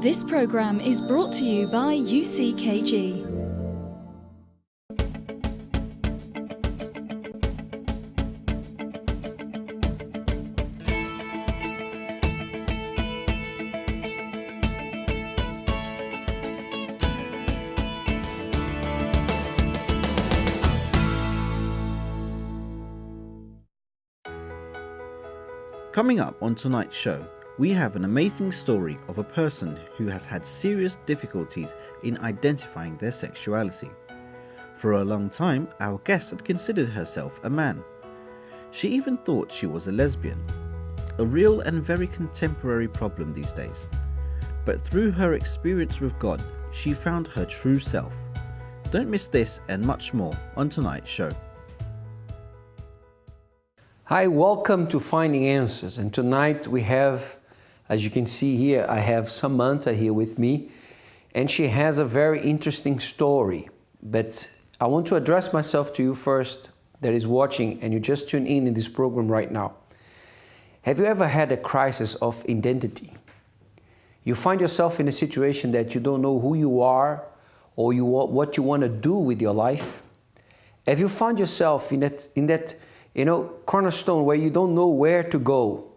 This program is brought to you by UCKG. Coming up on tonight's show, we have an amazing story of a person who has had serious difficulties in identifying their sexuality. For a long time, our guest had considered herself a man. She even thought she was a lesbian, a real and very contemporary problem these days. But through her experience with God, she found her true self. Don't miss this and much more on tonight's show. Hi, welcome to Finding Answers, and tonight we have, as you can see here, I have Samantha here with me, and she has a very interesting story. But I want to address myself to you first that is watching and you just tuned in this program right now. Have you ever had a crisis of identity? You find yourself in a situation that you don't know who you are or what you want to do with your life? Have you found yourself in that cornerstone where you don't know where to go?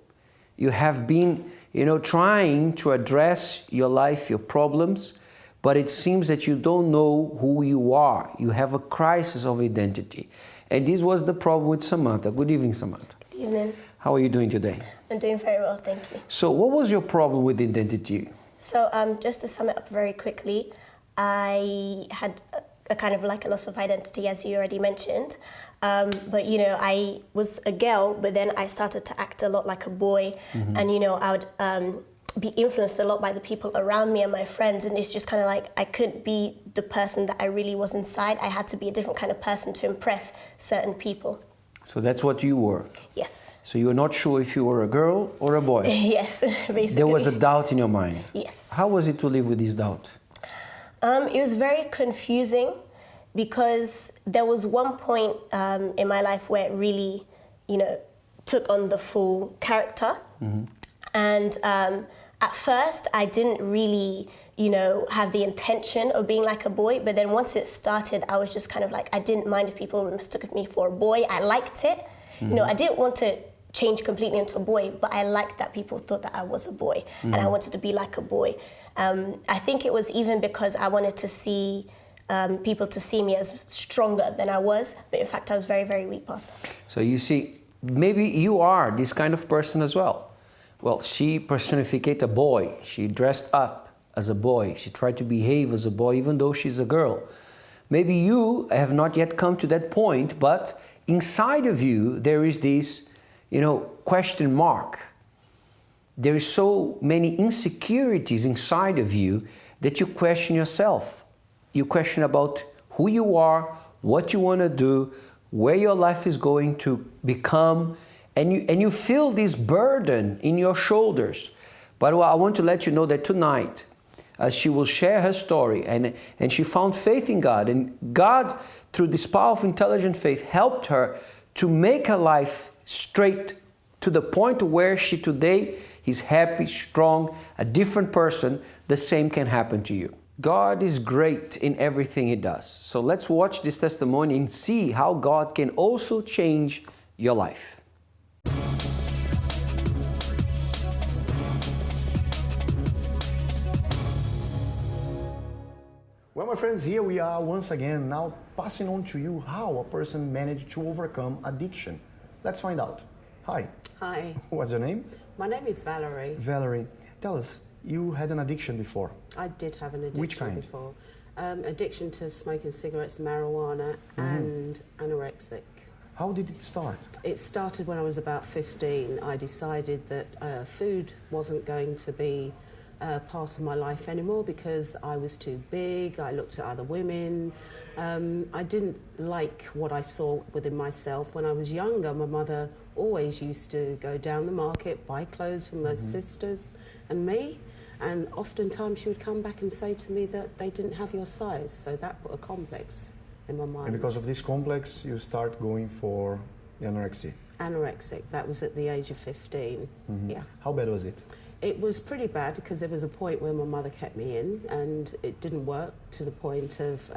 You have been, trying to address your life, your problems, but it seems that you don't know who you are. You have a crisis of identity. And this was the problem with Samantha. Good evening, Samantha. Good evening. How are you doing today? I'm doing very well, thank you. So what was your problem with identity? So just to sum it up very quickly, I had a kind of like a loss of identity, as you already mentioned. But I was a girl, but then I started to act a lot like a boy. Mm-hmm. And I would be influenced a lot by the people around me and my friends, and it's just kind of like I couldn't be the person that I really was inside. I had to be a different kind of person to impress certain people. So that's what you were? Yes. So you were not sure if you were a girl or a boy? Yes, basically. There was a doubt in your mind? Yes. How was it to live with this doubt? It was very confusing, because there was one point in my life where it really, took on the full character. Mm-hmm. And at first, I didn't really, have the intention of being like a boy. But then once it started, I was just kind of like, I didn't mind if people mistook me for a boy. I liked it. Mm-hmm. I didn't want to change completely into a boy, but I liked that people thought that I was a boy. Mm-hmm. And I wanted to be like a boy. I think it was even because I wanted to see people to see me as stronger than I was, but in fact I was very, very weak person. So you see, maybe you are this kind of person as well. Well, she personificated a boy. She dressed up as a boy. She tried to behave as a boy even though she's a girl. Maybe you have not yet come to that point, but inside of you there is this, question mark. There is so many insecurities inside of you that you question yourself. You question about who you are, what you want to do, where your life is going to become, and you feel this burden in your shoulders. But I want to let you know that tonight, as she will share her story, and she found faith in God, and God, through this powerful, intelligent faith, helped her to make her life straight to the point where she today is happy, strong, a different person. The same can happen to you. God is great in everything He does. So let's watch this testimony and see how God can also change your life. Well, my friends, here we are once again, now passing on to you how a person managed to overcome addiction. Let's find out. Hi. Hi. What's your name? My name is Valerie. Valerie, tell us, you had an addiction before. I did have an addiction. Which kind? Before. Addiction to smoking cigarettes, marijuana, and anorexic. How did it start? It started when I was about 15. I decided that food wasn't going to be part of my life anymore because I was too big. I looked at other women. I didn't like what I saw within myself. When I was younger, my mother always used to go down the market, buy clothes for my sisters and me. And oftentimes she would come back and say to me that they didn't have your size. So that put a complex in my mind. And because of this complex, you start going for anorexia? Anorexic. That was at the age of 15. Yeah. How bad was it? It was pretty bad because there was a point where my mother kept me in and it didn't work, to the point of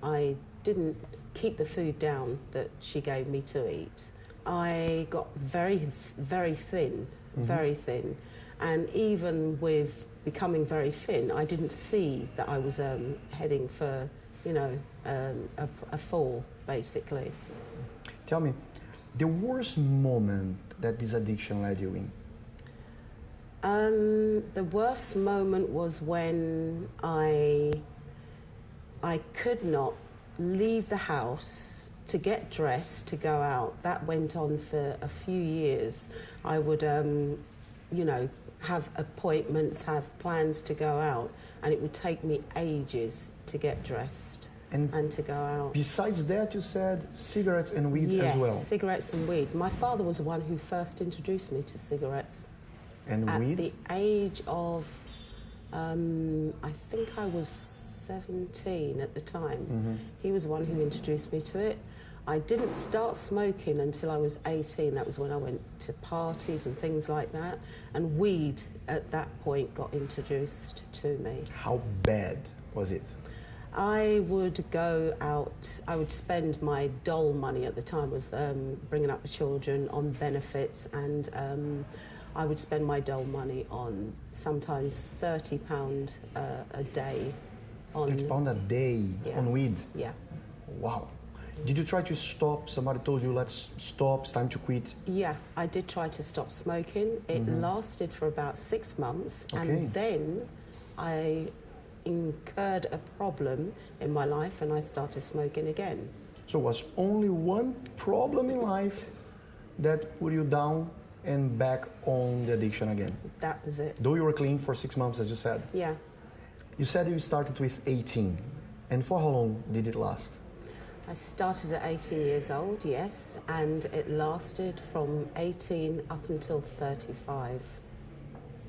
I didn't keep the food down that she gave me to eat. I got very, very thin, very thin. And even with becoming very thin, I didn't see that I was heading for, you know, a fall, basically. Tell me, the worst moment that this addiction led you in? The worst moment was when I could not leave the house to get dressed to go out. That went on for a few years. I would, you know, have appointments, have plans to go out, and it would take me ages to get dressed and to go out. Besides that, you said cigarettes and weed Yes, as well. cigarettes and weed. My father was the one who first introduced me to cigarettes. And At weed? the age of, I think I was 17 at the time. He was the one who introduced me to it. I didn't start smoking until I was 18. That was when I went to parties and things like that. And weed at that point got introduced to me. How bad was it? I would go out, I would spend my dole money at the time, was bringing up the children, on benefits, and I would spend my dole money on sometimes £30 a day. On £30 a day on weed? Yeah. Wow. Did you try to stop? Somebody told you, let's stop, it's time to quit? Yeah, I did try to stop smoking. It lasted for about 6 months, Okay. and then I incurred a problem in my life and I started smoking again. So it was only one problem in life that put you down and back on the addiction again? That was it. Though you were clean for 6 months, as you said. Yeah. You said you started with 18. And for how long did it last? I started at 18 years old, yes, and it lasted from 18 up until 35.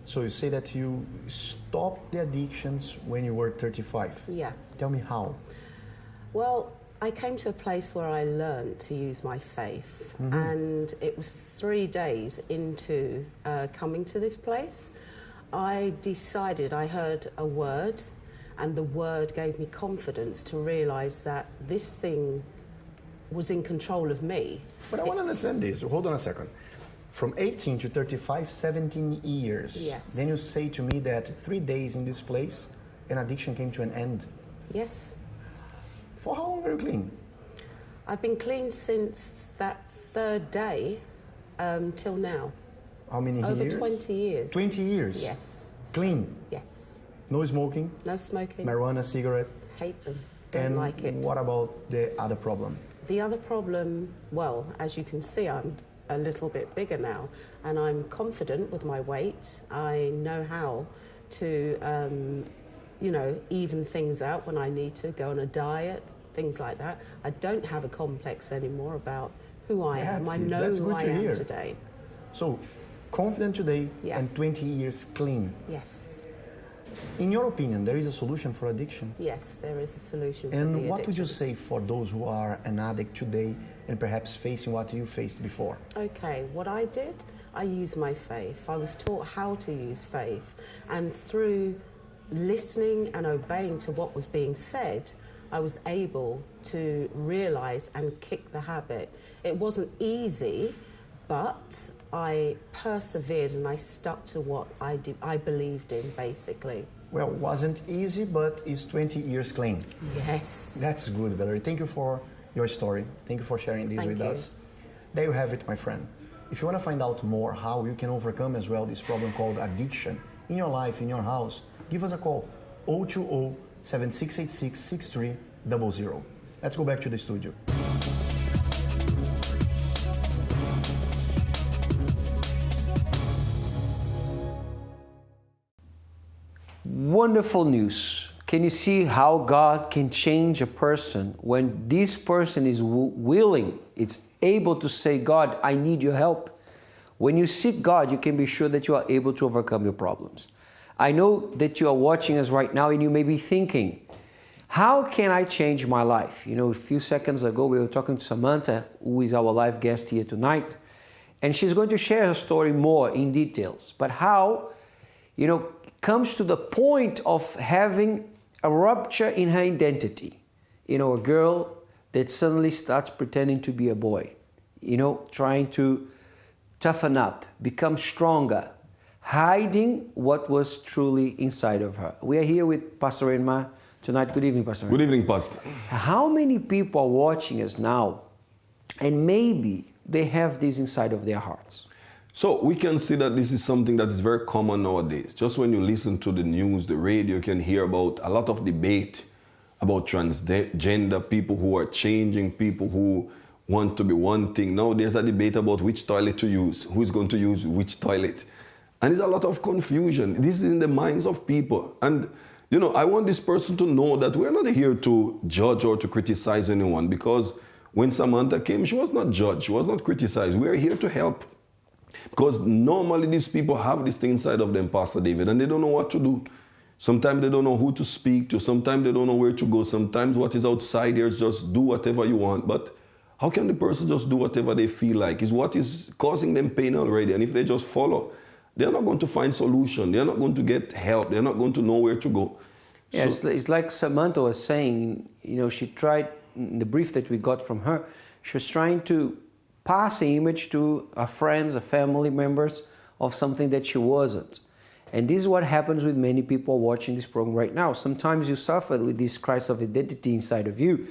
So you say that you stopped the addictions when you were 35. Yeah. Tell me how. Well, I came to a place where I learned to use my faith, and it was 3 days into coming to this place. I decided, I heard a word, and the word gave me confidence to realise that this thing was in control of me. But I want to understand this. Hold on a second. From 18 to 35, 17 years. Yes. Then you say to me that 3 days in this place, an addiction came to an end. Yes. For how long were you clean? I've been clean since that 3rd day till now. How many years? Over 20 years. 20 years? Yes. Clean? Yes. No smoking? No smoking. Marijuana, cigarette? Hate them. Don't And like it. what about the other problem? The other problem, well, as you can see, I'm a little bit bigger now, and I'm confident with my weight. I know how to, you know, even things out when I need to, go on a diet, things like that. I don't have a complex anymore about who I am. I know That's who good I to am hear. today. So, confident today Yeah. and 20 years clean. Yes. In your opinion, there is a solution for addiction? Yes, there is a solution for the And what would you addiction. say for those who are an addict today and perhaps facing what you faced before? Okay, what I did, I used my faith. I was taught how to use faith. And through listening and obeying to what was being said, I was able to realize and kick the habit. It wasn't easy, but I persevered and I stuck to what I believed in, basically. Well, wasn't easy, but it's 20 years clean. Yes. That's good, Valerie. Thank you for your story. Thank you for sharing this Thank with you. us. There you have it, my friend. If you want to find out more how you can overcome as well this problem called addiction in your life, in your house, give us a call, 020-7686-6300. Let's go back to the studio. Wonderful news. Can you see how God can change a person when this person is willing, it's able to say, God, I need your help. When you seek God, you can be sure that you are able to overcome your problems. I know that you are watching us right now and you may be thinking, how can I change my life? You know, a few seconds ago, we were talking to Samantha, who is our live guest here tonight, and she's going to share her story more in details. But how comes to the point of having a rupture in her identity. A girl that suddenly starts pretending to be a boy, trying to toughen up, become stronger, hiding what was truly inside of her. We are here with Pastor Renma tonight. Good evening, Pastor Renma. Good evening, Pastor. How many people are watching us now and maybe they have this inside of their hearts? So we can see that this is something that is very common nowadays. Just when you listen to the news, the radio, you can hear about a lot of debate about transgender, people who are changing, people who want to be one thing. Now there's a debate about which toilet to use, who's going to use which toilet. And there's a lot of confusion. This is in the minds of people. And, I want this person to know that we're not here to judge or to criticize anyone, because when Samantha came, she was not judged, she was not criticized. We're here to help. Because normally these people have this thing inside of them, Pastor David, and they don't know what to do. Sometimes they don't know who to speak to. Sometimes they don't know where to go. Sometimes what is outside there is just do whatever you want. But how can the person just do whatever they feel like? Is what is causing them pain already. And if they just follow, they're not going to find solution. They're not going to get help. They're not going to know where to go. Yeah, so, it's like Samantha was saying, she tried, in the brief that we got from her, she was trying to pass an image to her friends, her family members of something that she wasn't. And this is what happens with many people watching this program right now. Sometimes you suffer with this crisis of identity inside of you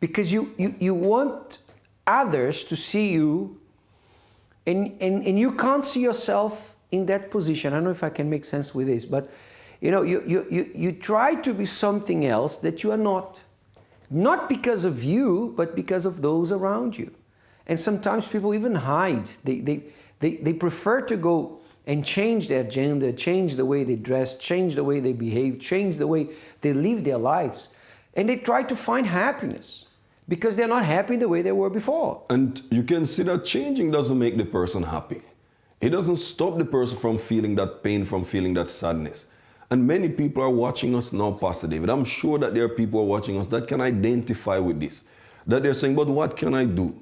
because you want others to see you and you can't see yourself in that position. I don't know if I can make sense with this, but you try to be something else that you are not. Not because of you, but because of those around you. And sometimes people even hide. They prefer to go and change their gender, change the way they dress, change the way they behave, change the way they live their lives. And they try to find happiness because they're not happy the way they were before. And you can see that changing doesn't make the person happy. It doesn't stop the person from feeling that pain, from feeling that sadness. And many people are watching us now, Pastor David. I'm sure that there are people who are watching us that can identify with this. That they're saying, but what can I do?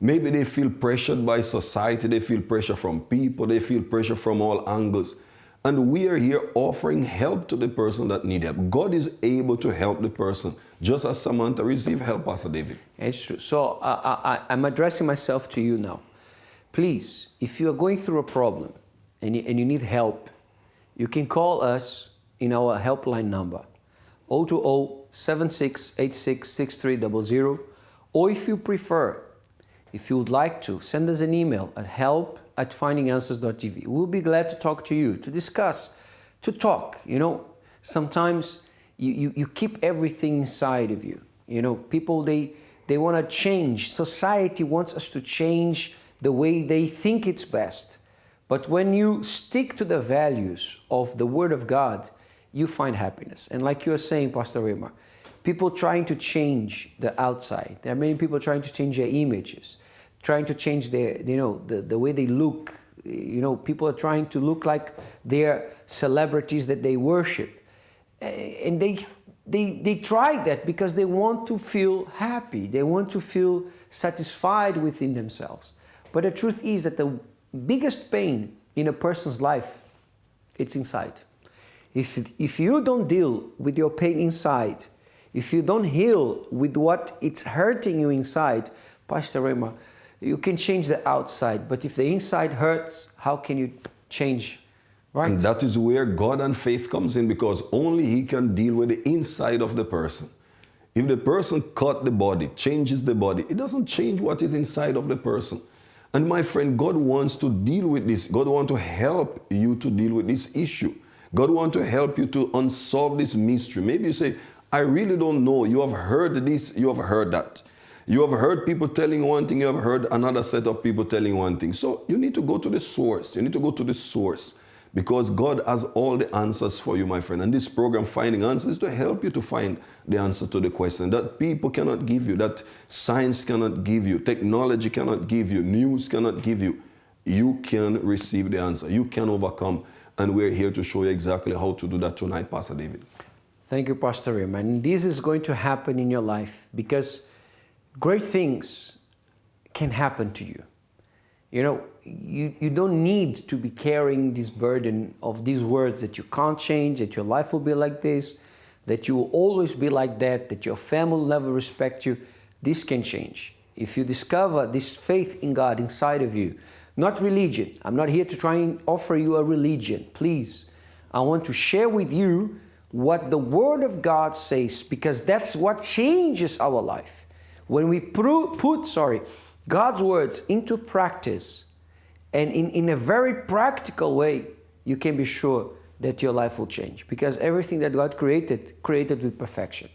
Maybe they feel pressured by society, they feel pressure from people, they feel pressure from all angles. And we are here offering help to the person that needs help. God is able to help the person, just as Samantha received help, Pastor David. It's true. So I'm addressing myself to you now. Please, if you are going through a problem and you need help, you can call us in our helpline number, 020-7686-6300, or if you prefer, if you would like to, send us an email at help@findinganswers.tv. We'll be glad to talk to you, to discuss, to talk. Sometimes you keep everything inside of you. People, they want to change. Society wants us to change the way they think it's best. But when you stick to the values of the Word of God, you find happiness. And like you're saying, Pastor Rema, people trying to change the outside. There are many people trying to change their images, trying to change their, the way they look. People are trying to look like they're celebrities that they worship. And they try that because they want to feel happy. They want to feel satisfied within themselves. But the truth is that the biggest pain in a person's life, it's inside. If you don't deal with your pain inside, if you don't heal with what it's hurting you inside, Pastor Rema, you can change the outside, but if the inside hurts, how can you change, right? And that is where God and faith comes in, because only He can deal with the inside of the person. If the person cut the body, changes the body, it doesn't change what is inside of the person. And my friend, God wants to deal with this. God wants to help you to deal with this issue. God wants to help you to unsolve this mystery. Maybe you say, I really don't know. You have heard this, you have heard that. You have heard people telling one thing, you have heard another set of people telling one thing. So you need to go to the source. You need to go to the source, because God has all the answers for you, my friend. And this program, Finding Answers, is to help you to find the answer to the question that people cannot give you, that science cannot give you, technology cannot give you, news cannot give you. You can receive the answer. You can overcome. And we're here to show you exactly how to do that tonight, Pastor David. Thank you, Pastor Rim. And this is going to happen in your life because great things can happen to you. you don't need to be carrying this burden of these words that you can't change, that your life will be like this, that you will always be like that your family will never respect you. This can change. If you discover this faith in God inside of you, not religion. I'm not here to try and offer you a religion. Please, I want to share with you what the Word of God says, because that's what changes our life. When we put God's words into practice, and in a very practical way, you can be sure that your life will change. Because everything that God created with perfection.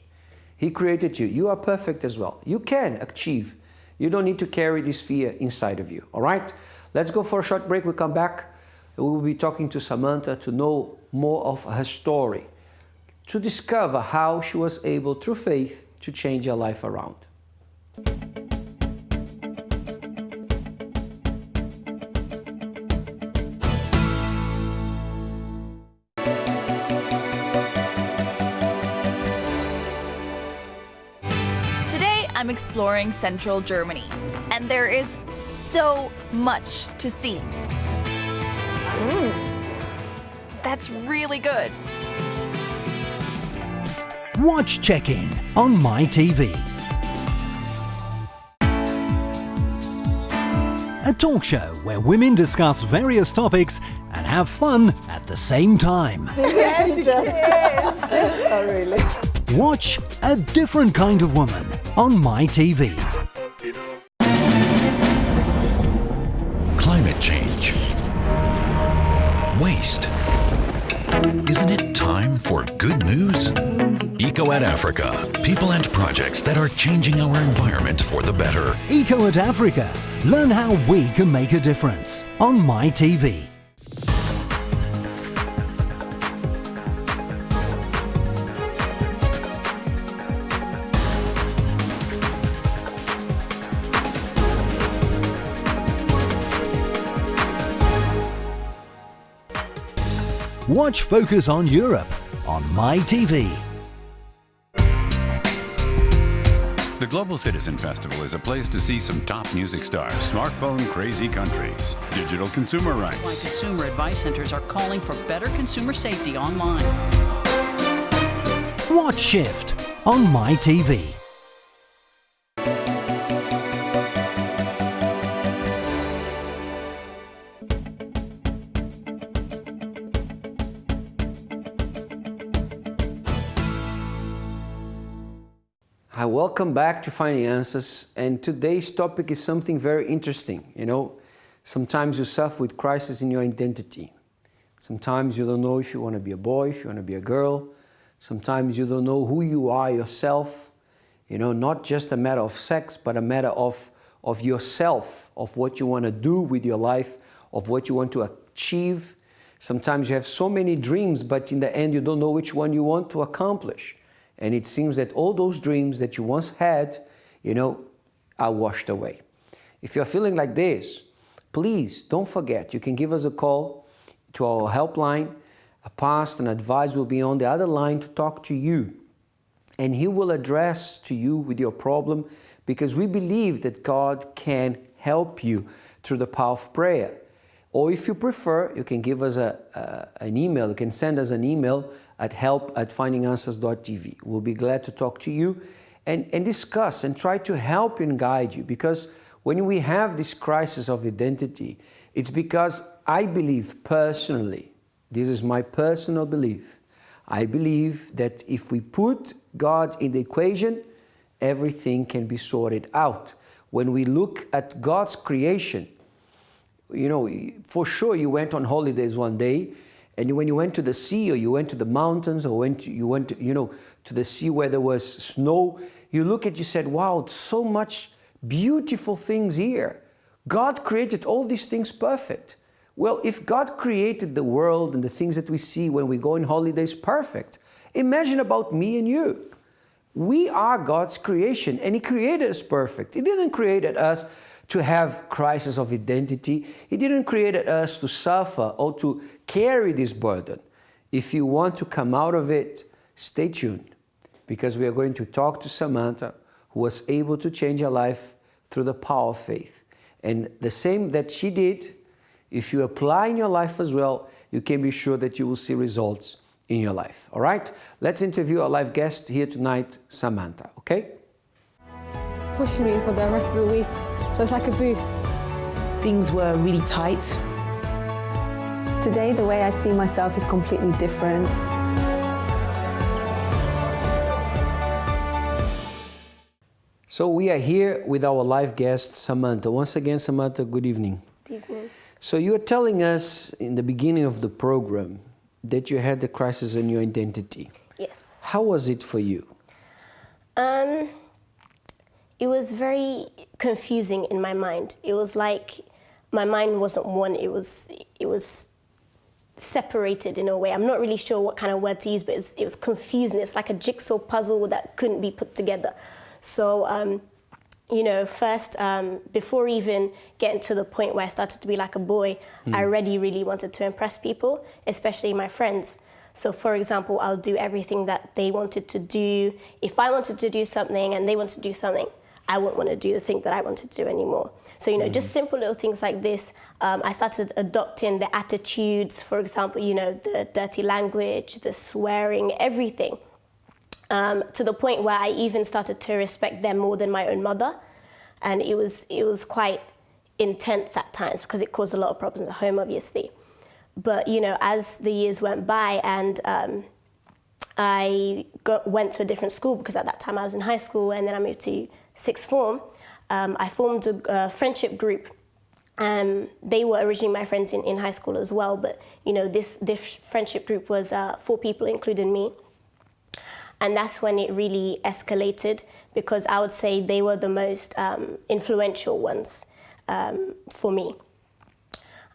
He created you. You are perfect as well. You can achieve. You don't need to carry this fear inside of you. All right? Let's go for a short break. We'll come back. We will be talking to Samantha to know more of her story, to discover how she was able, through faith, to change her life around. I'm exploring central Germany, and there is so much to see. That's really good. Watch Check-In on MyTV. A talk show where women discuss various topics and have fun at the same time. Oh, really? Watch A Different Kind of Woman on MyTV. Climate change. Waste. Isn't it time for good news? Eco at Africa. People and projects that are changing our environment for the better. Eco at Africa. Learn how we can make a difference on MyTV. Watch Focus on Europe on MyTV. The Global Citizen Festival is a place to see some top music stars, smartphone crazy countries, digital consumer rights. Consumer advice centers are calling for better consumer safety online. Watch Shift on MyTV. Hi, welcome back to Finding Answers, and today's topic is something very interesting. Sometimes you suffer with crisis in your identity. Sometimes you don't know if you want to be a boy, if you want to be a girl. Sometimes you don't know who you are yourself. Not just a matter of sex, but a matter of yourself, of what you want to do with your life, of what you want to achieve. Sometimes you have so many dreams, but in the end you don't know which one you want to accomplish. And it seems that all those dreams that you once had, are washed away. If you're feeling like this, please don't forget, you can give us a call to our helpline. A pastor and advisor will be on the other line to talk to you. And he will address to you with your problem, because we believe that God can help you through the power of prayer. Or if you prefer, you can give us an email. You can send us an email at help@findinganswers.tv. We'll be glad to talk to you and discuss and try to help you and guide you. Because when we have this crisis of identity, it's because I believe personally, this is my personal belief, I believe that if we put God in the equation, everything can be sorted out. When we look at God's creation, for sure you went on holidays one day, and when you went to the sea, or you went to the mountains, or you went to the sea where there was snow, you said, wow, so much beautiful things here. God created all these things perfect. Well, if God created the world and the things that we see when we go on holidays perfect, imagine about me and you. We are God's creation, and He created us perfect. He didn't create us to have crisis of identity. He didn't create us to suffer or to carry this burden. If you want to come out of it, stay tuned, because we are going to talk to Samantha, who was able to change her life through the power of faith. And the same that she did, if you apply in your life as well, you can be sure that you will see results in your life. All right? Let's interview our live guest here tonight, Samantha, okay? Pushing me for the rest of the week, so it's like a boost. Things were really tight. Today, the way I see myself is completely different. So we are here with our live guest, Samantha. Once again, Samantha, good evening. Good evening. So you were telling us in the beginning of the program that you had the crisis in your identity. Yes. How was it for you? It was very confusing in my mind. It was like my mind wasn't one, it was separated in a way. I'm not really sure what kind of word to use, but it was confusing. It's like a jigsaw puzzle that couldn't be put together. So, you know, first, before even getting to the point where I started to be like a boy, I already really wanted to impress people, especially my friends. So, for example, I'll do everything that they wanted to do. If I wanted to do something and they wanted to do something, I wouldn't want to do the thing that I wanted to do anymore. So, you know, just simple little things like this. I started adopting the attitudes, for example, you know, the dirty language, the swearing, everything. To the point where I even started to respect them more than my own mother. And it was quite intense at times because it caused a lot of problems at home, obviously. But, you know, as the years went by and I went to a different school because at that time I was in high school and then I moved to sixth form, I formed a friendship group. They were originally my friends in high school as well, but, you know, this friendship group was 4 people, including me. And that's when it really escalated because I would say they were the most influential ones for me.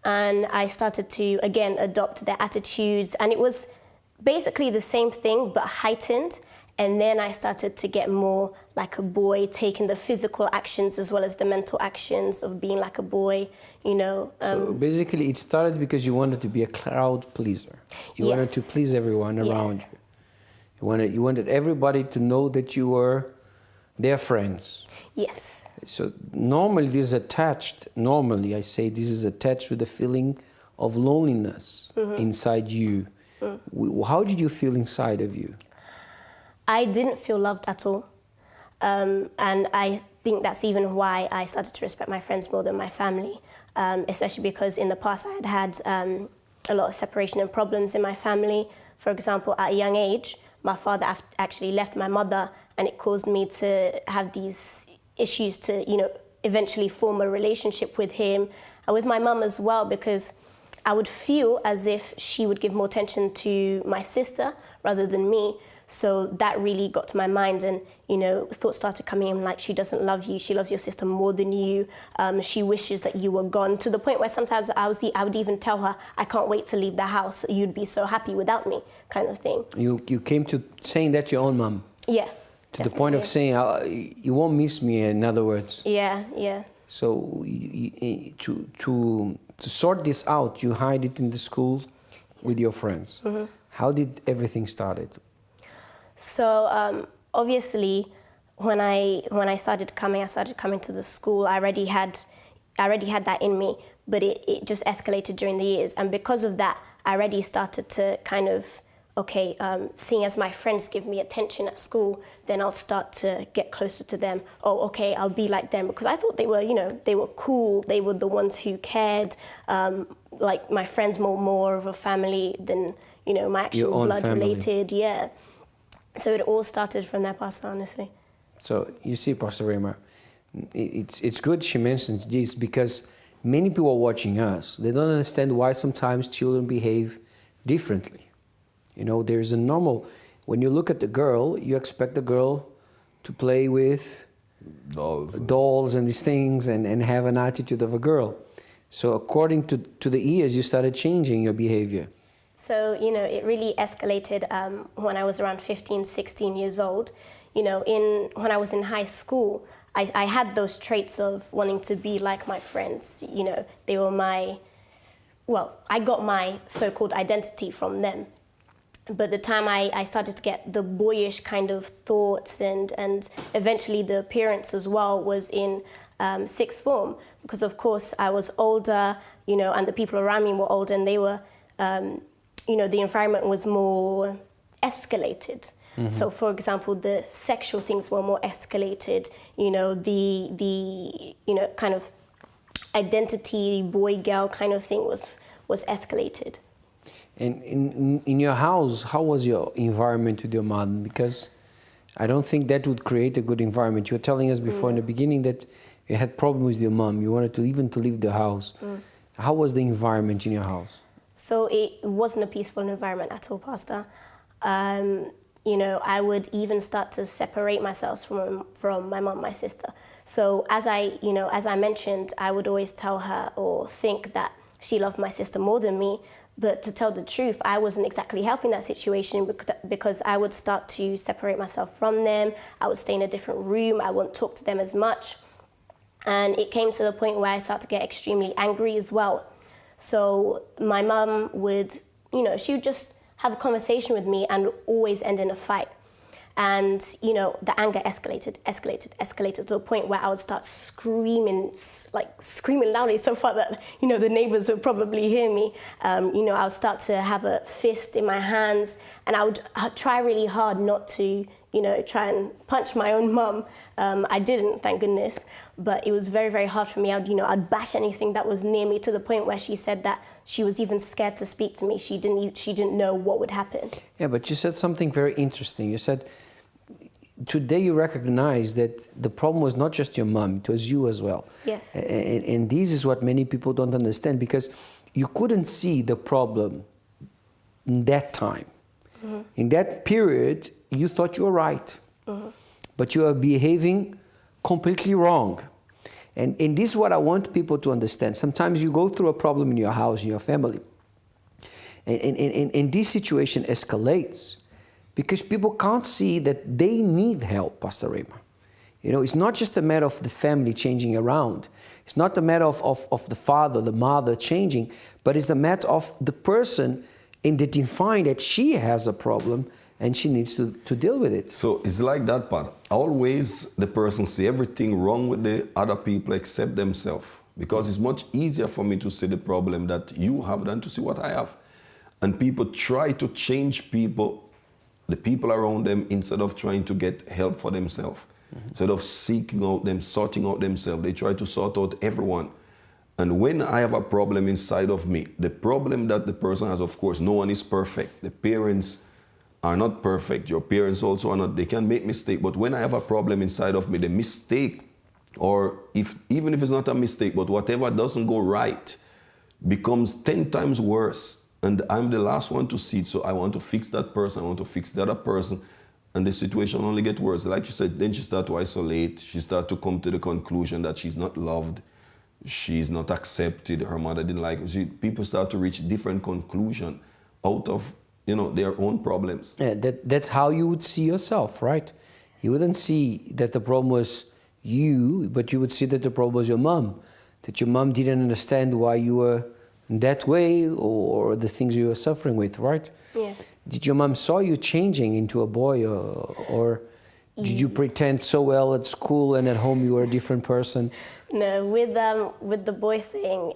And I started to, again, adopt their attitudes. And it was basically the same thing, but heightened. And then I started to get more like a boy, taking the physical actions as well as the mental actions of being like a boy, you know. So basically it started because you wanted to be a crowd pleaser. You wanted to please everyone around you. You wanted everybody to know that you were their friends. Yes. So normally this is attached, normally I say this is attached with the feeling of loneliness inside you. How did you feel inside of you? I didn't feel loved at all. And I think that's even why I started to respect my friends more than my family, especially because in the past I had a lot of separation and problems in my family. For example, at a young age, my father actually left my mother, and it caused me to have these issues to, you know, eventually form a relationship with him and with my mum as well, because I would feel as if she would give more attention to my sister rather than me. So that really got to my mind, and, you know, thoughts started coming in like, she doesn't love you, she loves your sister more than you, she wishes that you were gone, to the point where sometimes I would even tell her, I can't wait to leave the house, you'd be so happy without me, kind of thing. You came to saying that to your own mom? Yeah. To the point of saying, you won't miss me, in other words. Yeah, yeah. So to sort this out, you hide it in the school with your friends. How did everything started? So obviously, when I started coming to the school. I already had that in me, but it just escalated during the years, and because of that, I already started to kind of, seeing as my friends give me attention at school, then I'll start to get closer to them. Oh, okay, I'll be like them, because I thought they were, you know, they were cool. They were the ones who cared. Like my friends more of a family than, you know, my actual blood related. Yeah. So it all started from that past, honestly. So you see, Pastor Rema, it's good she mentioned this, because many people are watching us. They don't understand why sometimes children behave differently. You know, there's a normal, when you look at the girl, you expect the girl to play with dolls and these things and have an attitude of a girl. So according to the years, you started changing your behavior. So, you know, it really escalated when I was around 15, 16 years old. You know, when I was in high school, I had those traits of wanting to be like my friends. You know, they were I got my so-called identity from them. But the time I started to get the boyish kind of thoughts and eventually the appearance as well was in sixth form, because of course I was older, you know, and the people around me were older, and they were, you know, the environment was more escalated. So, for example, the sexual things were more escalated. You know, the you know, kind of identity boy girl kind of thing was escalated. And in your house, how was your environment with your mom? Because I don't think that would create a good environment. You were telling us before in the beginning that you had problems with your mom. You wanted to leave the house. How was the environment in your house? So it wasn't a peaceful environment at all, Pastor. You know, I would even start to separate myself from my mom, my sister. So as I mentioned, I would always tell her or think that she loved my sister more than me. But to tell the truth, I wasn't exactly helping that situation because I would start to separate myself from them. I would stay in a different room. I wouldn't talk to them as much. And it came to the point where I started to get extremely angry as well. So my mum would, you know, she would just have a conversation with me and always end in a fight. And, you know, the anger escalated to the point where I would start screaming loudly so far that, you know, the neighbors would probably hear me. You know, I would start to have a fist in my hands, and I would try really hard not to, you know, try and punch my own mum. I didn't, thank goodness, but it was very, very hard for me. I'd bash anything that was near me, to the point where she said that she was even scared to speak to me. She didn't know what would happen. Yeah, but you said something very interesting. You said, today you recognize that the problem was not just your mom, it was you as well. Yes. And this is what many people don't understand, because you couldn't see the problem in that time. In that period, you thought you were right, but you are behaving completely wrong. And this is what I want people to understand. Sometimes you go through a problem in your house, in your family, and this situation escalates because people can't see that they need help, Pastor Rema. You know, it's not just a matter of the family changing around. It's not a matter of the father, the mother changing, but it's the matter of the person identifying that she has a problem and she needs to deal with it. So it's like that part. Always the person see everything wrong with the other people except themselves, because it's much easier for me to see the problem that you have than to see what I have. And people try to change people, the people around them, instead of trying to get help for themselves. Instead of seeking out them, sorting out themselves, they try to sort out everyone. And when I have a problem inside of me, the problem that the person has, of course, no one is perfect. The parents are not perfect. Your parents also are not. They can make mistakes. But when I have a problem inside of me, the mistake, or even if it's not a mistake, but whatever doesn't go right, becomes 10 times worse. And I'm the last one to see it. So I want to fix that person. I want to fix the other person. And the situation only gets worse. Like you said, then she starts to isolate. She starts to come to the conclusion that she's not loved. She's not accepted. Her mother didn't like her. People start to reach different conclusions out of, you know, their own problems. Yeah, that's how you would see yourself, right? You wouldn't see that the problem was you, but you would see that the problem was your mom. That your mom didn't understand why you were that way, or the things you were suffering with, right? Yes. Did your mom saw you changing into a boy, or did you pretend so well at school and at home you were a different person? No, with the boy thing,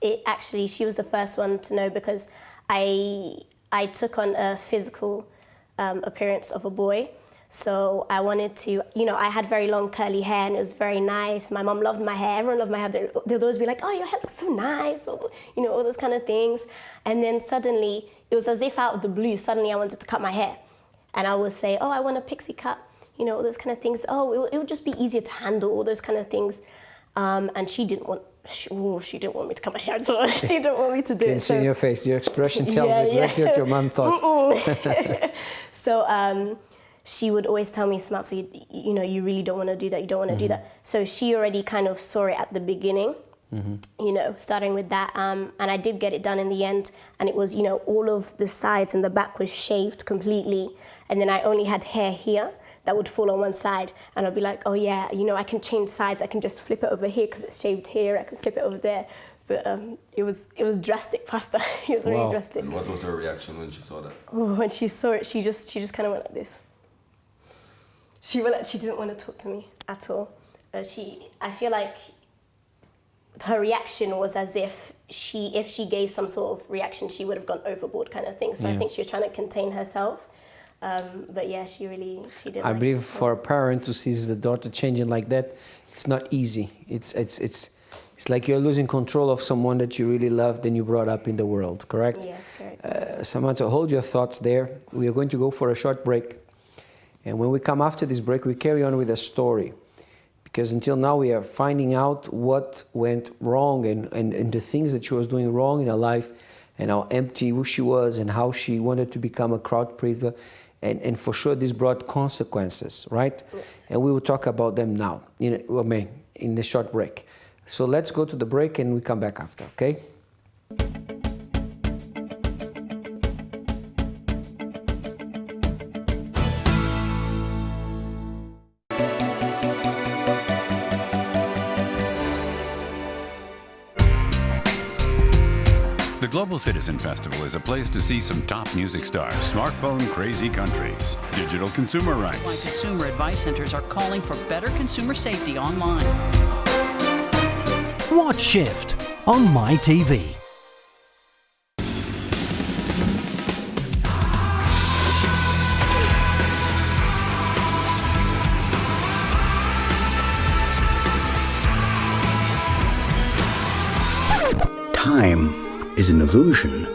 it actually, she was the first one to know, because I took on a physical appearance of a boy. So I wanted to, you know, I had very long curly hair and it was very nice. My mom loved my hair, everyone loved my hair. They'd always be like, oh, your hair looks so nice, or, you know, all those kind of things. And then suddenly, it was as if out of the blue, suddenly I wanted to cut my hair. And I would say, oh, I want a pixie cut, you know, all those kind of things. Oh, it would just be easier to handle, all those kind of things. And she didn't want me to cut my hair, so she didn't want me to do it. Can see in your face, your expression tells exactly what your mom thought. So she would always tell me, Samantha, you know, you really don't want to do that, you don't want to do that. So she already kind of saw it at the beginning, you know, starting with that. And I did get it done in the end. And it was, you know, all of the sides and the back was shaved completely. And then I only had hair here that would fall on one side. And I'd be like, oh yeah, you know, I can change sides. I can just flip it over here because it's shaved here. I can flip it over there. But it was drastic, Pastor. It was really drastic. And what was her reaction when she saw that? Oh, when she saw it, she just kind of went like this. She didn't want to talk to me at all. I feel like her reaction was as if she gave some sort of reaction, she would have gone overboard kind of thing. So I think she was trying to contain herself. But yeah, she did. I believe for a parent to see the daughter changing like that, it's not easy. It's like you're losing control of someone that you really loved and you brought up in the world, correct? Yes, correct. Samantha, hold your thoughts there. We are going to go for a short break. And when we come after this break, we carry on with a story. Because until now we are finding out what went wrong and the things that she was doing wrong in her life and how empty she was and how she wanted to become a crowd pleaser. And for sure this brought consequences, right? Yes. And we will talk about them now, in the short break. So let's go to the break and we come back after, okay? The Global Citizen Festival is a place to see some top music stars, smartphone crazy countries, digital consumer rights. Online consumer advice centers are calling for better consumer safety online. Watch Shift on MyTV. Time is an illusion.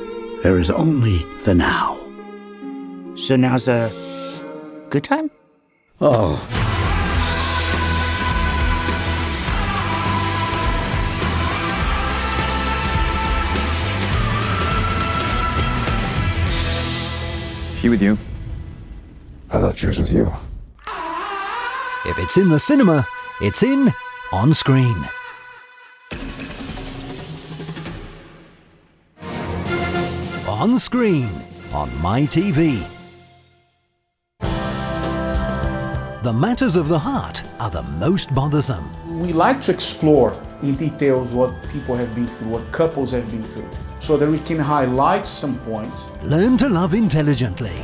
There is only the now. So now's a good time? Oh. She with you? I thought she was with you. If it's in the cinema, it's in on screen. On screen on MyTV. The matters of the heart are the most bothersome. We like to explore in details what people have been through, what couples have been through, so that we can highlight some points. Learn to love intelligently.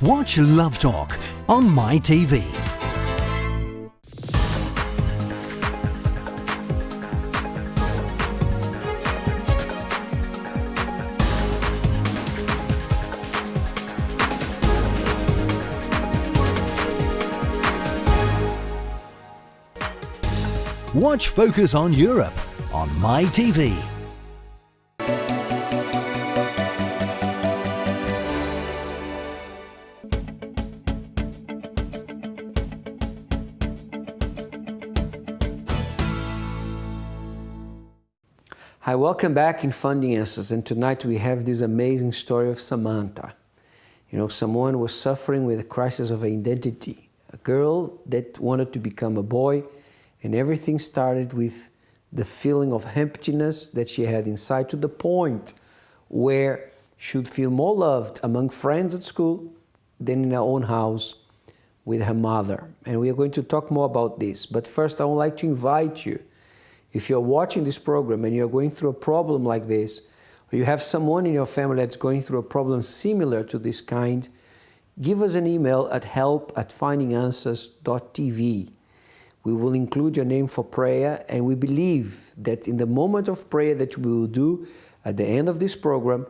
Watch Love Talk on MyTV. Watch Focus on Europe on MyTV. Hi, welcome back in Funding Answers, and tonight we have this amazing story of Samantha. You know, someone was suffering with a crisis of identity, a girl that wanted to become a boy, and everything started with the feeling of emptiness that she had inside, to the point where she would feel more loved among friends at school than in her own house with her mother. And we are going to talk more about this. But first, I would like to invite you, if you're watching this program and you're going through a problem like this, or you have someone in your family that's going through a problem similar to this kind, give us an email at help@findinganswers.tv. We will include your name for prayer, and we believe that in the moment of prayer that we will do at the end of this program,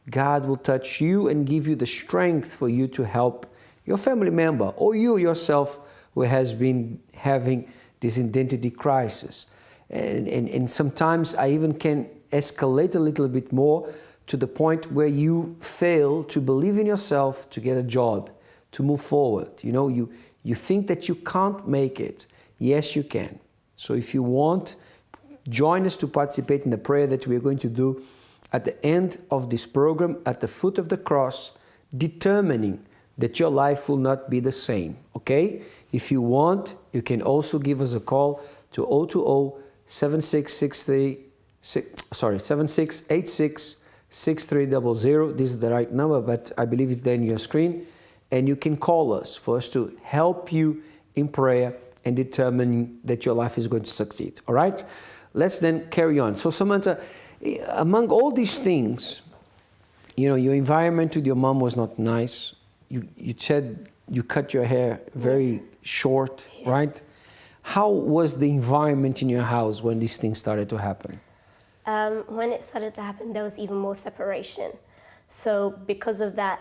God will touch you and give you the strength for you to help your family member or you yourself who has been having this identity crisis. And sometimes I even can escalate a little bit more to the point where you fail to believe in yourself, to get a job, to move forward. You know, you think that you can't make it. Yes, you can. So if you want, join us to participate in the prayer that we are going to do at the end of this program, at the foot of the cross, determining that your life will not be the same, okay? If you want, you can also give us a call to 7686-6300. This is the right number, but I believe it's there on your screen. And you can call us for us to help you in prayer and determining that your life is going to succeed. All right? Let's then carry on. So Samantha, among all these things, you know, your environment with your mom was not nice. You said you cut your hair very short, right? How was the environment in your house when these things started to happen? When it started to happen, there was even more separation. So because of that,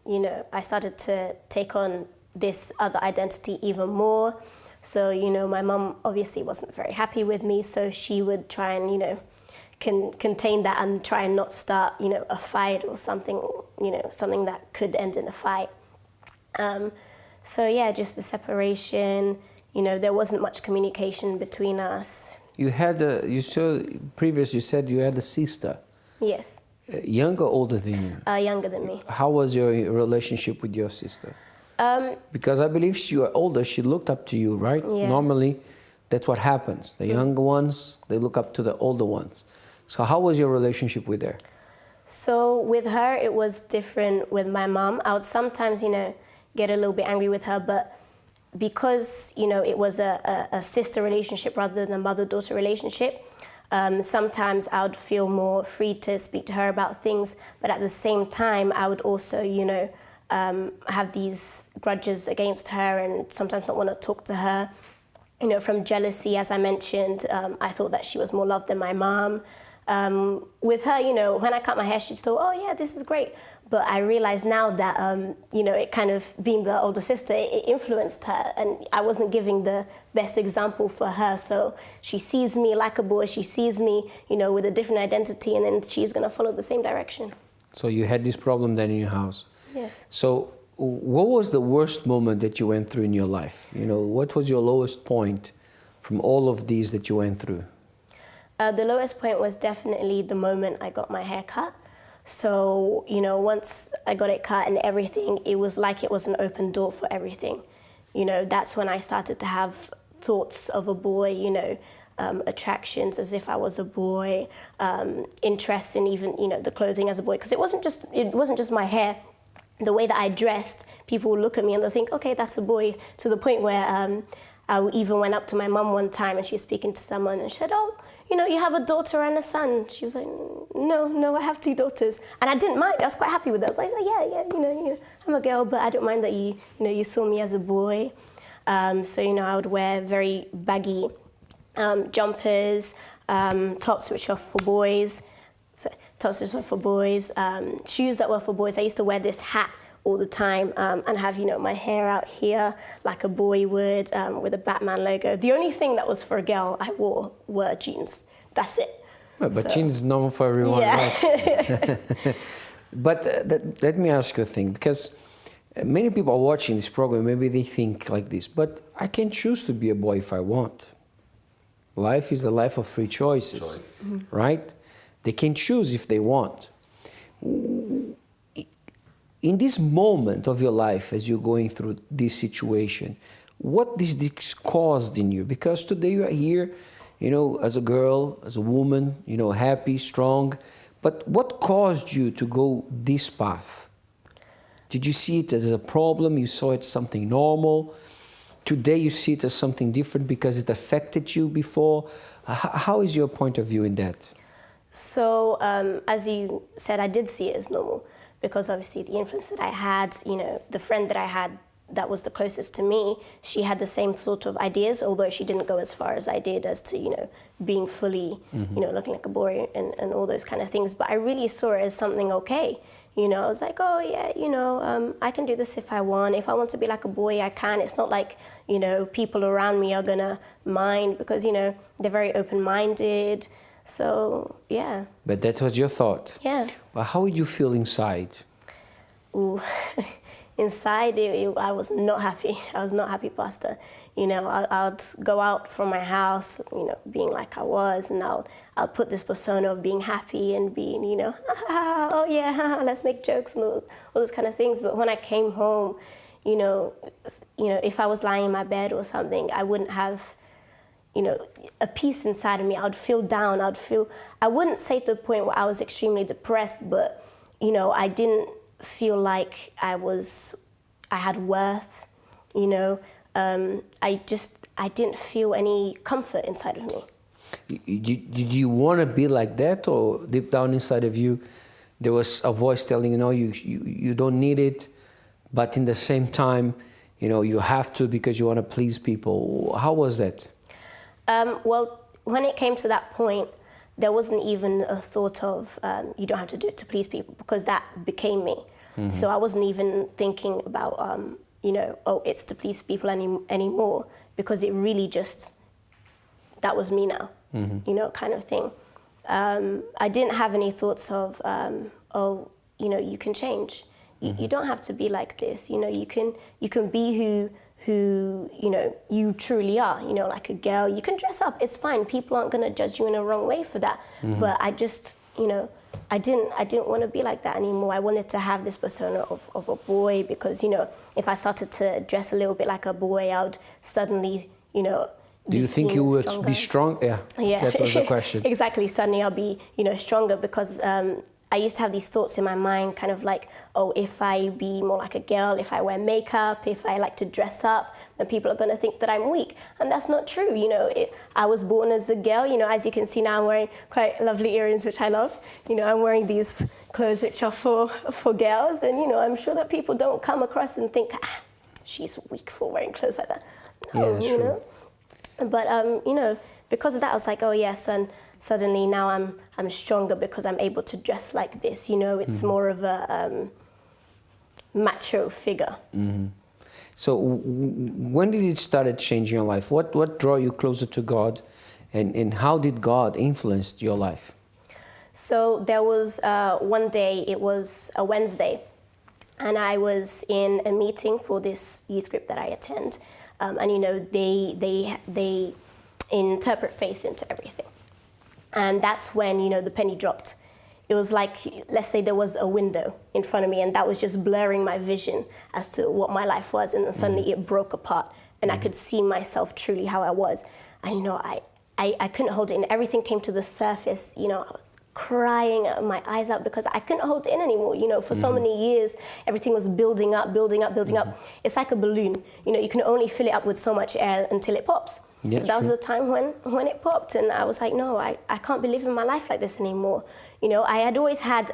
you know, I started to take on this other identity even more. So, you know, my mum obviously wasn't very happy with me, so she would try and, you know, contain that and try and not start, you know, a fight or something, you know, something that could end in a fight. So yeah, just the separation, you know, there wasn't much communication between us. You had you said you had a sister. Yes. Younger or older than you? Younger than me. How was your relationship with your sister? Because I believe you are older, she looked up to you, right? Yeah. Normally, that's what happens. The younger ones, they look up to the older ones. So how was your relationship with her? So with her, it was different with my mom. I would sometimes, you know, get a little bit angry with her, but because, you know, it was a sister relationship rather than a mother-daughter relationship, sometimes I would feel more free to speak to her about things, but at the same time, I would also, you know, have these grudges against her and sometimes not want to talk to her. You know, from jealousy, as I mentioned, I thought that she was more loved than my mom. With her, you know, when I cut my hair, she'd thought, oh yeah, this is great. But I realize now that, you know, it kind of, being the older sister, it influenced her, and I wasn't giving the best example for her. So she sees me like a boy, she sees me, you know, with a different identity, and then she's going to follow the same direction. So you had this problem then in your house? Yes. So what was the worst moment that you went through in your life? You know, what was your lowest point from all of these that you went through? The lowest point was definitely the moment I got my hair cut. So, you know, once I got it cut and everything, it was like it was an open door for everything. You know, that's when I started to have thoughts of a boy, you know, attractions as if I was a boy, interest in even, you know, the clothing as a boy. Because it wasn't just my hair. The way that I dressed, people would look at me and they'll think, okay, that's a boy, to the point where I even went up to my mum one time and she was speaking to someone and she said, oh, you know, you have a daughter and a son. She was like, no, I have 2 daughters. And I didn't mind, I was quite happy with that. I was like, yeah, you know, I'm a girl, but I don't mind that you saw me as a boy. So, you know, I would wear very baggy jumpers, tops which are for boys, shoes that were for boys. I used to wear this hat all the time and have, you know, my hair out here like a boy would with a Batman logo. The only thing that was for a girl I wore were jeans. That's it. Well, but jeans is normal for everyone, yeah. Right? But let me ask you a thing, because many people are watching this program, maybe they think like this, but I can choose to be a boy if I want. Life is a life of free choices, right? They can choose if they want. In this moment of your life, as you're going through this situation, what did this caused in you? Because today you are here, you know, as a girl, as a woman, you know, happy, strong. But what caused you to go this path? Did you see it as a problem? You saw it as something normal? Today you see it as something different because it affected you before? How is your point of view in that? So, as you said, I did see it as normal. Because obviously the influence that I had, you know, the friend that I had that was the closest to me, she had the same sort of ideas, although she didn't go as far as I did as to, you know, being fully, you know, looking like a boy and all those kind of things. But I really saw it as something okay. You know, I was like, oh yeah, you know, I can do this if I want. If I want to be like a boy, I can. It's not like, you know, people around me are gonna mind because, you know, they're very open-minded. So, yeah. But that was your thought? Yeah. Well, how did you feel inside? Ooh, inside, I was not happy. I was not happy, Pastor. You know, I'd go out from my house, you know, being like I was, and I'll put this persona of being happy and being, you know, oh yeah, let's make jokes and all those kind of things. But when I came home, you know, if I was lying in my bed or something, I wouldn't have, you know, a peace inside of me. I would feel down. I wouldn't say to the point where I was extremely depressed, but, you know, I didn't feel like I had worth, you know. I didn't feel any comfort inside of me. Did you want to be like that, or deep down inside of you, there was a voice telling you, no, you don't need it, but in the same time, you know, you have to because you want to please people. How was that? Well, when it came to that point, there wasn't even a thought of you don't have to do it to please people, because that became me. Mm-hmm. So I wasn't even thinking about, you know, oh, it's to please people anymore, because it really just, that was me now, you know, kind of thing. I didn't have any thoughts of, oh, you know, you can change. You don't have to be like this. You know, you can be who you know you truly are. You know, like a girl, you can dress up. It's fine. People aren't gonna judge you in a wrong way for that. But I just, you know, I didn't want to be like that anymore. I wanted to have this persona of a boy, because, you know, if I started to dress a little bit like a boy, I would suddenly, you know. Do you think you would be strong? Yeah. That was the question. Exactly. Suddenly I'll be, you know, stronger, because I used to have these thoughts in my mind, kind of like, oh, if I be more like a girl, if I wear makeup, if I like to dress up, then people are going to think that I'm weak. And that's not true. You know, I was born as a girl. You know, as you can see now, I'm wearing quite lovely earrings, which I love. You know, I'm wearing these clothes which are for girls. And, you know, I'm sure that people don't come across and think, she's weak for wearing clothes like that. No, that's you true. know? But, you know, because of that, I was like, oh, yes, and suddenly now I'm stronger because I'm able to dress like this. You know, it's more of a macho figure. So when did it start changing your life? What drew you closer to God, and how did God influence your life? So there was one day, it was a Wednesday, and I was in a meeting for this youth group that I attend. And, you know, they interpret faith into everything. And that's when, you know, the penny dropped. It was like, let's say there was a window in front of me, and that was just blurring my vision as to what my life was. And then suddenly it broke apart, and I could see myself truly how I was. And, you know, I couldn't hold it in. Everything came to the surface. You know, I was crying my eyes out because I couldn't hold it in anymore. You know, for so many years, everything was building up. It's like a balloon. You know, you can only fill it up with so much air until it pops. Yeah, so that was the time when it popped, and I was like, no, I can't be living my life like this anymore. You know, I had always had,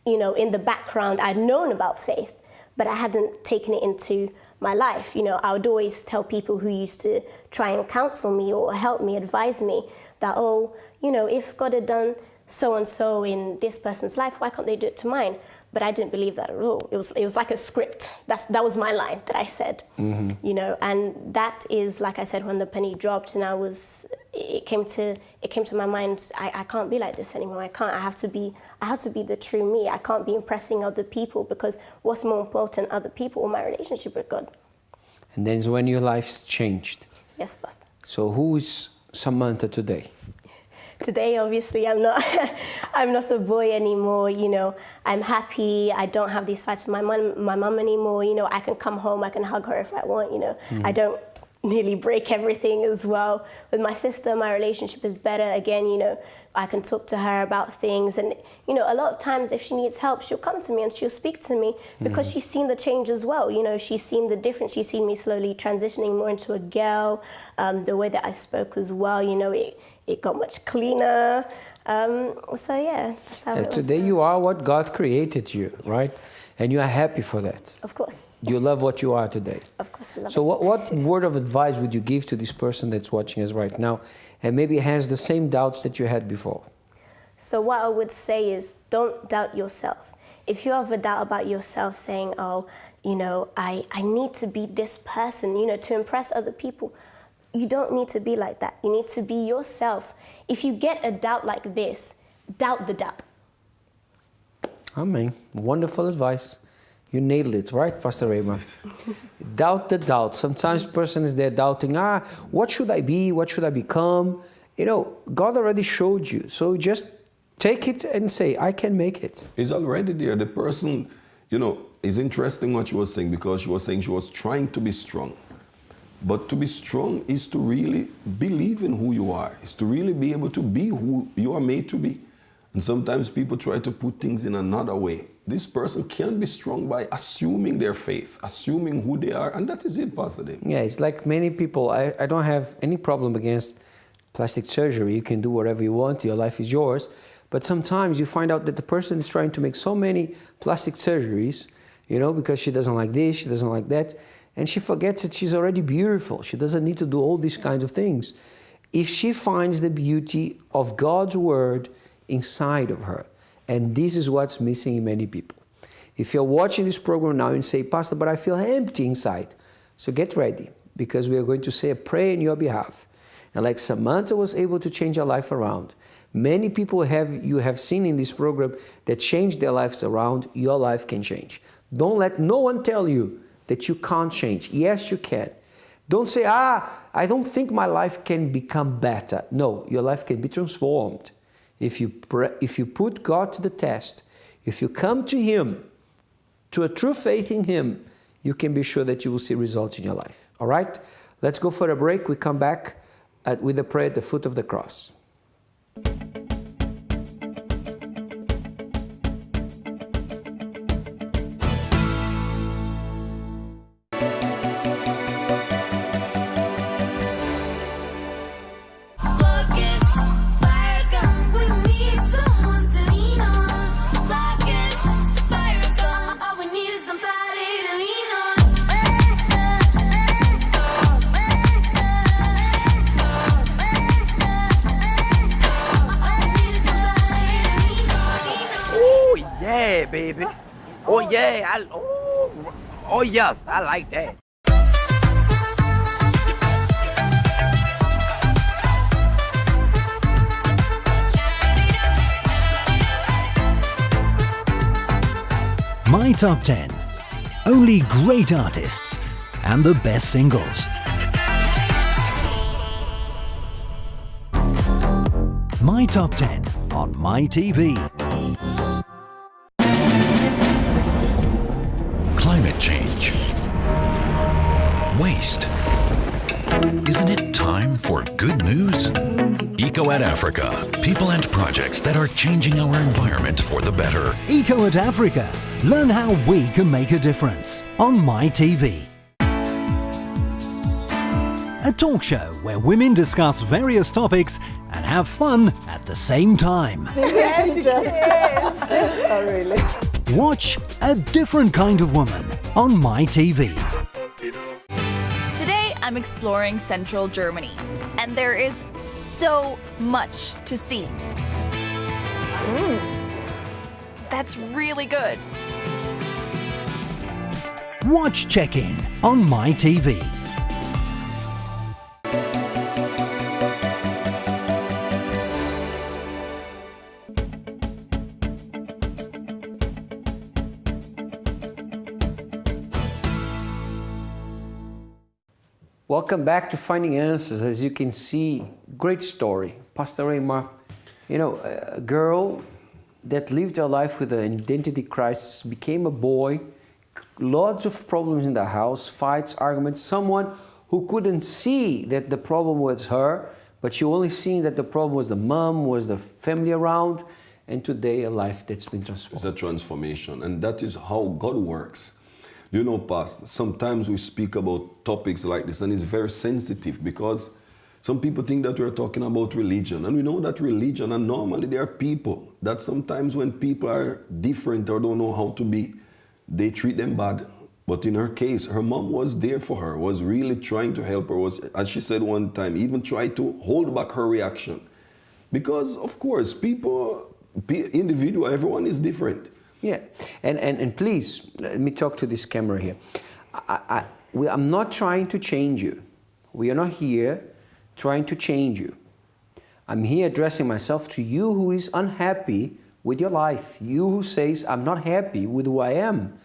you know, in the background, I'd known about faith, but I hadn't taken it into my life. You know, I would always tell people who used to try and counsel me or help me, advise me, that, oh, you know, if God had done so-and-so in this person's life, why can't they do it to mine? But I didn't believe that at all. It was like a script. That was my line that I said, you know, and that is, like I said, when the penny dropped, and it came to my mind, I can't be like this anymore. I have to be the true me. I can't be impressing other people, because what's more important, other people or my relationship with God? And then is when your life's changed. Yes, Pastor. So who is Samantha today? Today, obviously, I'm not a boy anymore. You know, I'm happy. I don't have these fights with my mum anymore. You know, I can come home, I can hug her if I want. You know, I don't nearly break everything as well. With my sister, my relationship is better. Again, you know, I can talk to her about things, and, you know, a lot of times if she needs help, she'll come to me and she'll speak to me, because she's seen the change as well. You know, she's seen the difference. She's seen me slowly transitioning more into a girl. The way that I spoke as well, you know, it got much cleaner. So yeah, that's how it was. Today you are what God created you, right? And you are happy for that. Of course. You love what you are today. Of course, I love So it. what word of advice would you give to this person that's watching us right now, and maybe has the same doubts that you had before? So what I would say is, don't doubt yourself. If you have a doubt about yourself, saying, oh, you know, I need to be this person, you know, to impress other people, you don't need to be like that. You need to be yourself. If you get a doubt like this, doubt the doubt. Amen. Wonderful advice. You nailed it, right, Pastor Raymond? Doubt the doubt. Sometimes person is there doubting, what should I be? What should I become? You know, God already showed you. So just take it and say, I can make it. It's already there. The person, you know, it's interesting what she was saying, because she was saying she was trying to be strong. But to be strong is to really believe in who you are. It's to really be able to be who you are made to be. And sometimes people try to put things in another way. This person can't be strong by assuming their faith, assuming who they are, and that is it, Pastor Dave. Yeah, it's like many people, I don't have any problem against plastic surgery. You can do whatever you want, your life is yours. But sometimes you find out that the person is trying to make so many plastic surgeries, you know, because she doesn't like this, she doesn't like that. and she forgets that she's already beautiful. She doesn't need to do all these kinds of things. If she finds the beauty of God's word inside of her, and this is what's missing in many people. If you're watching this program now and say, Pastor, but I feel empty inside, so get ready, because we are going to say a prayer in your behalf. And like Samantha was able to change her life around, many people you have seen in this program that changed their lives around, your life can change. Don't let no one tell you that you can't change. Yes, you can. Don't say, I don't think my life can become better. No, your life can be transformed. If you put God to the test, if you come to Him, to a true faith in Him, you can be sure that you will see results in your life. All right? Let's go for a break. We come back with a prayer at the foot of the cross. Yeah, baby. Oh yeah, oh yes, I like that. My Top 10. Only great artists and the best singles. My Top 10 on My TV. Climate change. Waste. Isn't it time for good news? Eco at Africa. People and projects that are changing our environment for the better. Eco at Africa. Learn how we can make a difference on My TV. A talk show where women discuss various topics and have fun at the same time. Oh, really? Watch A Different Kind of Woman on My TV. Today, I'm exploring central Germany, and there is so much to see. That's really good. Watch Check-In on My TV. Welcome back to Finding Answers. As you can see, great story. Pastor Raymar, you know, a girl that lived her life with an identity crisis, became a boy, lots of problems in the house, fights, arguments, someone who couldn't see that the problem was her, but she only seen that the problem was the mom, was the family around, and today a life that's been transformed. It's the transformation, and that is how God works. You know, Pastor, sometimes we speak about topics like this and it's very sensitive because some people think that we're talking about religion, and we know that religion, and normally there are people that sometimes when people are different or don't know how to be, they treat them bad. But in her case, her mom was there for her, was really trying to help her, was, as she said one time, even tried to hold back her reaction. Because, of course, individual, everyone is different. Yeah, and please, let me talk to this camera here. I'm not trying to change you. We are not here trying to change you. I'm here addressing myself to you who is unhappy with your life. You who says, I'm not happy with who I am.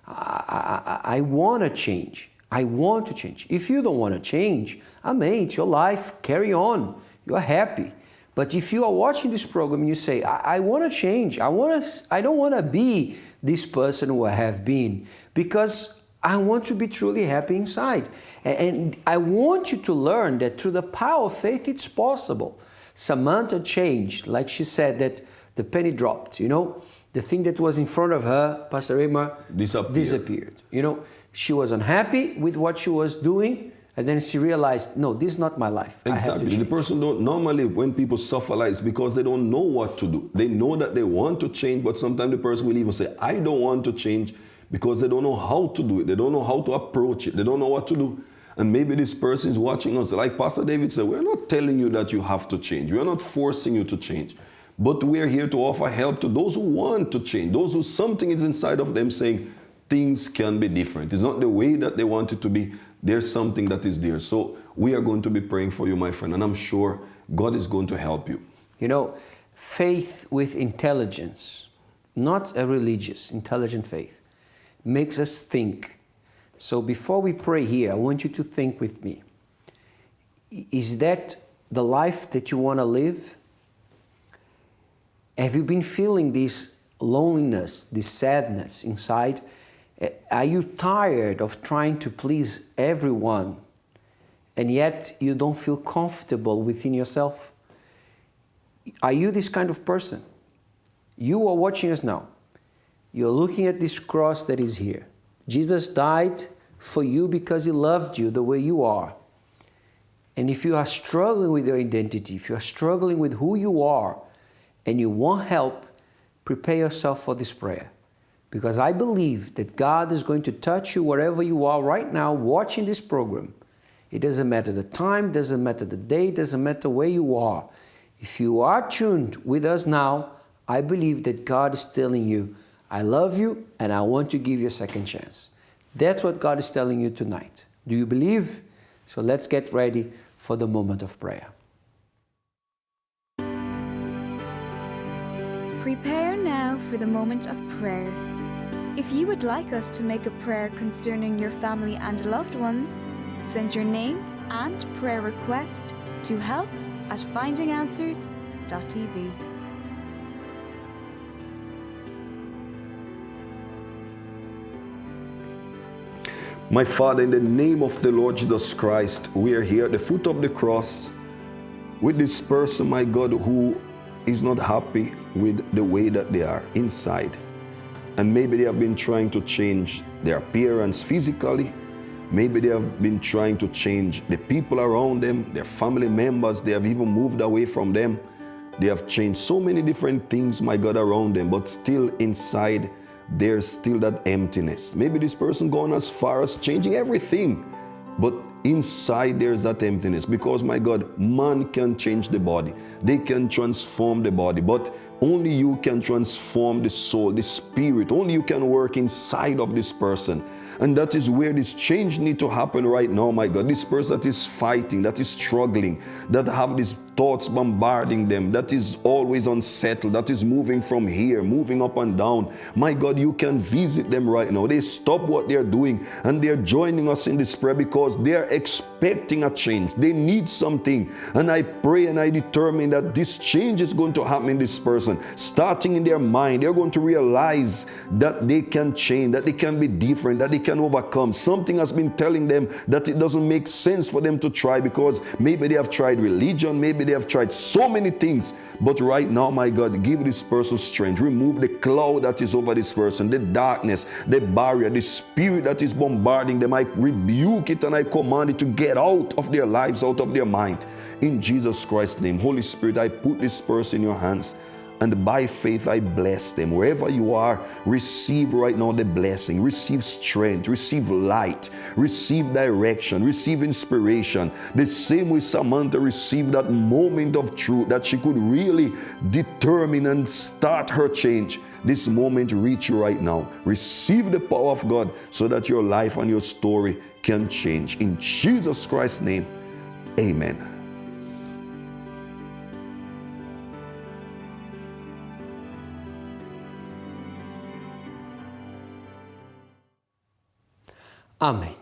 I want to change. I want to change. If you don't want to change, amen, it's your life, carry on. You're happy. But if you are watching this program and you say, I want to change, I don't want to be this person who I have been, because I want to be truly happy inside. And I want you to learn that through the power of faith, it's possible. Samantha changed, like she said, that the penny dropped, you know, the thing that was in front of her, Pastor Raymar, disappeared. You know, she was unhappy with what she was doing. And then she realized, no, this is not my life. Exactly. The person don't, normally when people suffer like, it's because they don't know what to do. They know that they want to change, but sometimes the person will even say, I don't want to change because they don't know how to do it. They don't know how to approach it. They don't know what to do. And maybe this person is watching us. Like Pastor David said, we're not telling you that you have to change. We're not forcing you to change. But we're here to offer help to those who want to change, those who something is inside of them saying things can be different. It's not the way that they want it to be. There's something that is there. So we are going to be praying for you, my friend, and I'm sure God is going to help you. You know, faith with intelligence, not a religious, intelligent faith, makes us think. So before we pray here, I want you to think with me. Is that the life that you want to live? Have you been feeling this loneliness, this sadness inside? Are you tired of trying to please everyone and yet you don't feel comfortable within yourself? Are you this kind of person? You are watching us now. You're looking at this cross that is here. Jesus died for you because He loved you the way you are. And if you are struggling with your identity, if you are struggling with who you are, and you want help, prepare yourself for this prayer. Because I believe that God is going to touch you wherever you are right now watching this program. It doesn't matter the time, doesn't matter the day, doesn't matter where you are. If you are tuned with us now, I believe that God is telling you, I love you and I want to give you a second chance. That's what God is telling you tonight. Do you believe? So let's get ready for the moment of prayer. Prepare now for the moment of prayer. If you would like us to make a prayer concerning your family and loved ones, send your name and prayer request to help@findinganswers.tv. My Father, in the name of the Lord Jesus Christ, we are here at the foot of the cross with this person, my God, who is not happy with the way that they are inside. And maybe they have been trying to change their appearance physically. Maybe they have been trying to change the people around them, their family members. They have even moved away from them. They have changed so many different things, my God, around them, but still inside, there's still that emptiness. Maybe this person gone as far as changing everything, but inside there's that emptiness, because my God, man can change the body. They can transform the body, but only you can transform the soul, the spirit. Only you can work inside of this person. And that is where this change needs to happen right now, my God. This person that is fighting, that is struggling, that have these thoughts bombarding them, that is always unsettled, that is moving from here, moving up and down. My God, you can visit them right now. They stop what they're doing and they're joining us in this prayer because they're expecting a change. They need something. And I pray and I determine that this change is going to happen in this person. Starting in their mind, they're going to realize that they can change, that they can be different, that they can overcome. Something has been telling them that it doesn't make sense for them to try, because maybe they have tried religion, maybe they have tried so many things. But right now, my God, give this person strength. Remove the cloud that is over this person, the darkness, the barrier, the spirit that is bombarding them. I rebuke it and I command it to get out of their lives, out of their mind. In Jesus Christ's name, Holy Spirit, I put this person in your hands. And by faith, I bless them. Wherever you are, receive right now the blessing. Receive strength. Receive light. Receive direction. Receive inspiration. The same way Samantha received that moment of truth that she could really determine and start her change. This moment reach you right now. Receive the power of God so that your life and your story can change. In Jesus Christ's name, amen. Amen.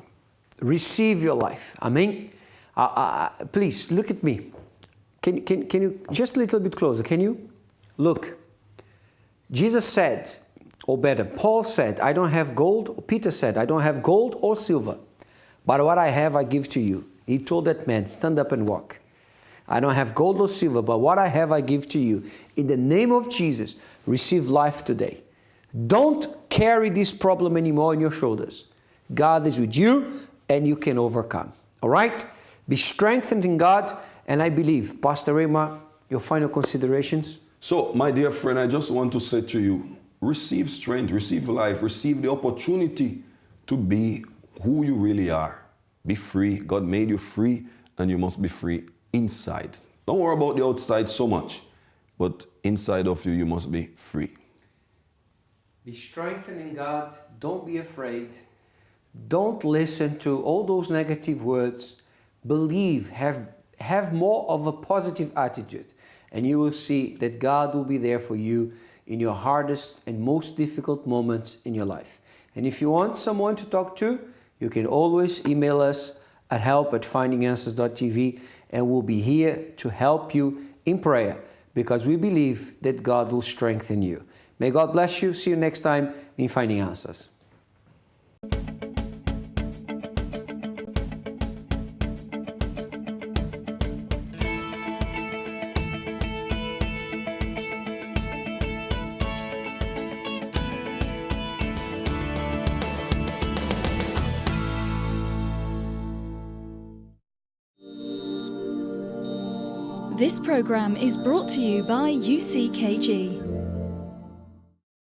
Receive your life. Amen. Please look at me. Can you just a little bit closer? Can you look? Jesus said, or better, Paul said, I don't have gold. Or Peter said, I don't have gold or silver, but what I have I give to you. He told that man, stand up and walk. I don't have gold or silver, but what I have I give to you. In the name of Jesus, receive life today. Don't carry this problem anymore on your shoulders. God is with you and you can overcome. All right? Be strengthened in God, and I believe. Pastor Rema, your final considerations? So, my dear friend, I just want to say to you, receive strength, receive life, receive the opportunity to be who you really are. Be free. God made you free, and you must be free inside. Don't worry about the outside so much, but inside of you, you must be free. Be strengthened in God. Don't be afraid. Don't listen to all those negative words. Believe, have more of a positive attitude, and you will see that God will be there for you in your hardest and most difficult moments in your life. And if you want someone to talk to, you can always email us at help@findinganswers.tv, and we'll be here to help you in prayer, because we believe that God will strengthen you. May God bless you. See you next time in Finding Answers. This program is brought to you by UCKG.